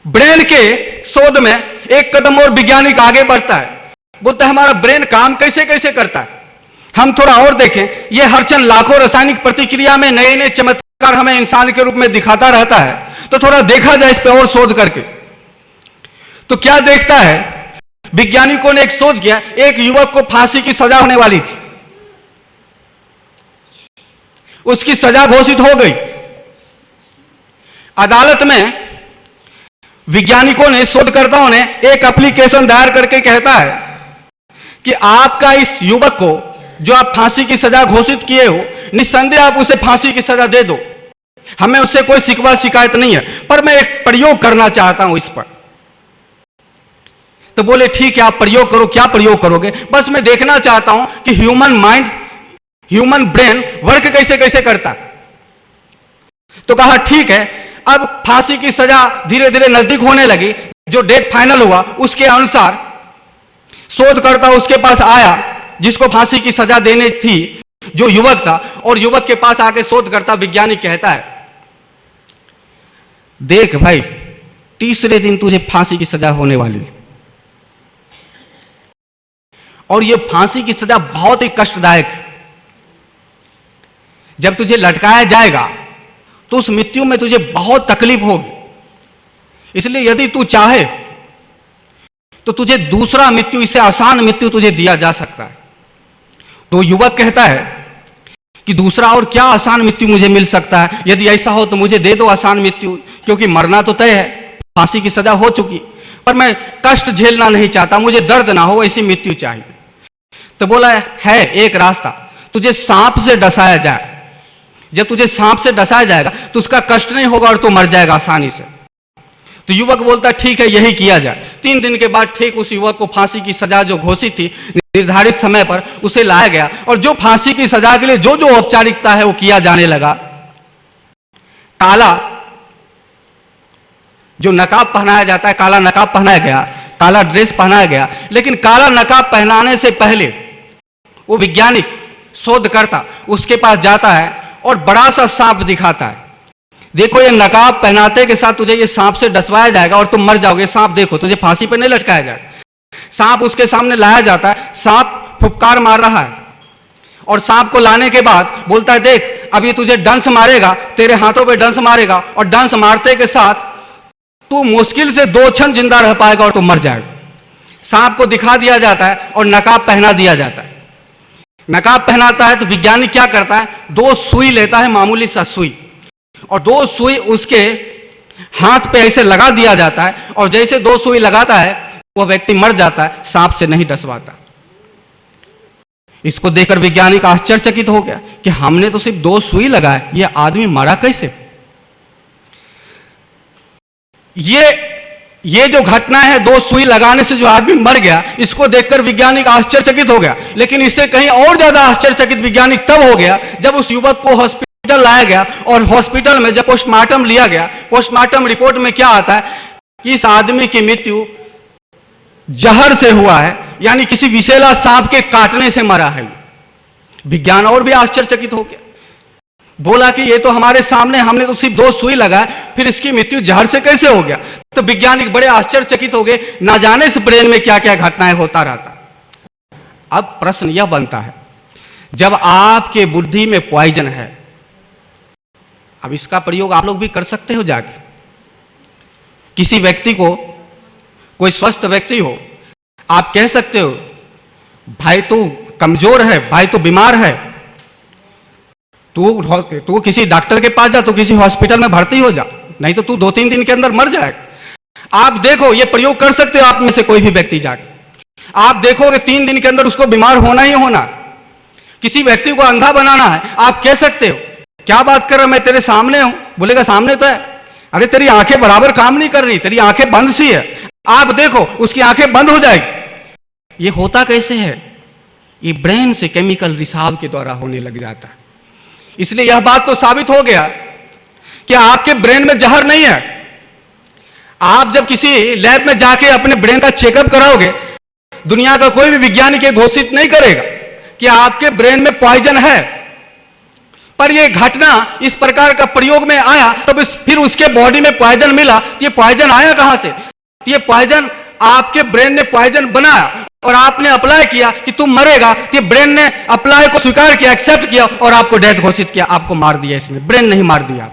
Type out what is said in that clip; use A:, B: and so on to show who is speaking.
A: Brain के शोध में एक कदम और वैज्ञानिक आगे बढ़ता है, बोलता है हमारा ब्रेन काम कैसे कैसे करता है। हम थोड़ा और देखें, यह हर क्षण लाखों रासायनिक प्रतिक्रिया में नए नए चमत्कार हमें इंसान के रूप में दिखाता रहता है। तो थोड़ा देखा जाए इस पे और शोध करके, तो क्या देखता है, वैज्ञानिकों ने एक शोध किया, एक युवक को फांसी की सजा होने वाली थी, उसकी सजा घोषित हो गई। अदालत में वैज्ञानिकों ने, शोधकर्ताओं ने एक एप्लीकेशन दायर करके कहता है कि आपका इस युवक को जो आप फांसी की सजा घोषित किए हो, निस्संदेह आप उसे फांसी की सजा दे दो, हमें उससे कोई शिकवा शिकायत नहीं है, पर मैं एक प्रयोग करना चाहता हूं इस पर। तो बोले ठीक है, आप प्रयोग करो। क्या प्रयोग करोगे? बस मैं देखना चाहता हूं कि human mind, human brain work कैसे कैसे करता। तो कहा ठीक है। अब फांसी की सजा धीरे धीरे नजदीक होने लगी। जो डेट फाइनल हुआ उसके अनुसार शोधकर्ता उसके पास आया जिसको फांसी की सजा देनी थी, जो युवक था, और युवक के पास आके शोधकर्ता वैज्ञानिक कहता है, देख भाई, तीसरे दिन तुझे फांसी की सजा होने वाली, और यह फांसी की सजा बहुत ही कष्टदायक है। जब तुझे लटकाया जाएगा तो उस मृत्यु में तुझे बहुत तकलीफ होगी, इसलिए यदि तू चाहे तो तुझे दूसरा मृत्यु, इससे आसान मृत्यु तुझे दिया जा सकता है। तो युवक कहता है कि दूसरा और क्या आसान मृत्यु मुझे मिल सकता है? यदि ऐसा हो तो मुझे दे दो आसान मृत्यु, क्योंकि मरना तो तय है, फांसी की सजा हो चुकी, पर मैं कष्ट झेलना नहीं चाहता, मुझे दर्द ना हो, ऐसी मृत्यु चाहिए। तो बोला है एक रास्ता, तुझे सांप से डसाया जाए। जब तुझे सांप से डसाया जाएगा तो उसका कष्ट नहीं होगा और तू मर जाएगा आसानी से। तो युवक बोलता ठीक है, यही किया जाए। 3 दिन के बाद ठीक उस युवक को फांसी की सजा जो घोषित थी निर्धारित समय पर, उसे लाया गया, और जो फांसी की सजा के लिए जो जो औपचारिकता है वो किया जाने लगा। काला जो नकाब पहनाया जाता है, काला नकाब पहनाया गया, काला ड्रेस पहनाया गया। लेकिन काला नकाब पहनाने से पहले वो वैज्ञानिक शोधकर्ता उसके पास जाता है और बड़ा सा सांप दिखाता है। देखो, ये नकाब पहनाते के साथ तुझे ये सांप से डसवाया जाएगा और तुम मर जाओगे। सांप देखो, तुझे फांसी पर नहीं लटकाया जाएगा। सांप उसके सामने लाया जाता है, सांप फुफकार मार रहा है, और सांप को लाने के बाद बोलता है, देख अभी तुझे डंस मारेगा, तेरे हाथों पे डंस मारेगा, और डंस मारते के साथ तू मुश्किल से 2 क्षण जिंदा रह पाएगा और तू मर जाएगा। सांप को दिखा दिया जाता है और नकाब पहना दिया जाता है। नकाब पहनाता है तो वैज्ञानिक क्या करता है, 2 सुई लेता है, मामूली सा सुई, और 2 सुई उसके हाथ पे ऐसे लगा दिया जाता है, और जैसे 2 सुई लगाता है वह व्यक्ति मर जाता है, सांप से नहीं डसवाता। इसको देखकर वैज्ञानिक आश्चर्यचकित हो गया कि हमने तो सिर्फ 2 सुई लगाए, यह आदमी मरा कैसे? ये जो घटना है, 2 सुई लगाने से जो आदमी मर गया, इसको देखकर वैज्ञानिक आश्चर्यचकित हो गया। लेकिन इससे कहीं और ज्यादा आश्चर्यचकित वैज्ञानिक तब हो गया जब उस युवक को हॉस्पिटल लाया गया, और हॉस्पिटल में जब पोस्टमार्टम लिया गया, पोस्टमार्टम रिपोर्ट में क्या आता है कि इस आदमी की मृत्यु जहर से हुआ है, यानी किसी विषैला सांप के काटने से मरा है। विज्ञान और भी आश्चर्यचकित हो गया, बोला कि ये तो हमारे सामने, हमने तो सिर्फ 2 सुई लगाए, फिर इसकी मृत्यु जहर से कैसे हो गया? तो वैज्ञानिक बड़े आश्चर्यचकित हो गए, ना जाने इस ब्रेन में क्या क्या घटनाएं होता रहता। अब प्रश्न यह बनता है, जब आपके बुद्धि में पॉइजन है, अब इसका प्रयोग आप लोग भी कर सकते हो जाके। किसी व्यक्ति को, कोई स्वस्थ व्यक्ति हो, आप कह सकते हो भाई तू कमजोर है, भाई तू बीमार है, तू किसी डॉक्टर के पास जा, तू किसी हॉस्पिटल में भर्ती हो जा, नहीं तो तू 2-3 दिन के अंदर मर जाएगा। आप देखो, ये प्रयोग कर सकते हो आप में से कोई भी व्यक्ति जाके, आप देखोगे 3 दिन के अंदर उसको बीमार होना ही होना। किसी व्यक्ति को अंधा बनाना है, आप कह सकते हो क्या बात कर रहा, मैं तेरे सामने हूं, बोलेगा सामने तो है, अरे तेरी आंखें बराबर काम नहीं कर रही, तेरी आंखें बंद सी है, आप देखो उसकी आंखें बंद हो जाएगी। ये होता कैसे है? ये ब्रेन से केमिकल रिसाव के द्वारा होने लग जाता है। इसलिए यह बात तो साबित हो गया कि आपके ब्रेन में जहर नहीं है। आप जब किसी लैब में जाके अपने ब्रेन का चेकअप कराओगे, दुनिया का कोई भी वैज्ञानिक घोषित नहीं करेगा कि आपके ब्रेन में पॉइजन है, पर ये घटना इस प्रकार का प्रयोग में आया, तब फिर उसके बॉडी में पॉइजन मिला, तो ये पॉइजन आया कहां से? ये पॉइजन आपके ब्रेन ने पॉइजन बनाया और आपने अप्लाई किया कि तुम मरेगा, तो ब्रेन ने अप्लाई को स्वीकार किया, एक्सेप्ट किया और आपको डेथ घोषित किया, आपको मार दिया। इसने ब्रेन नहीं मार दिया।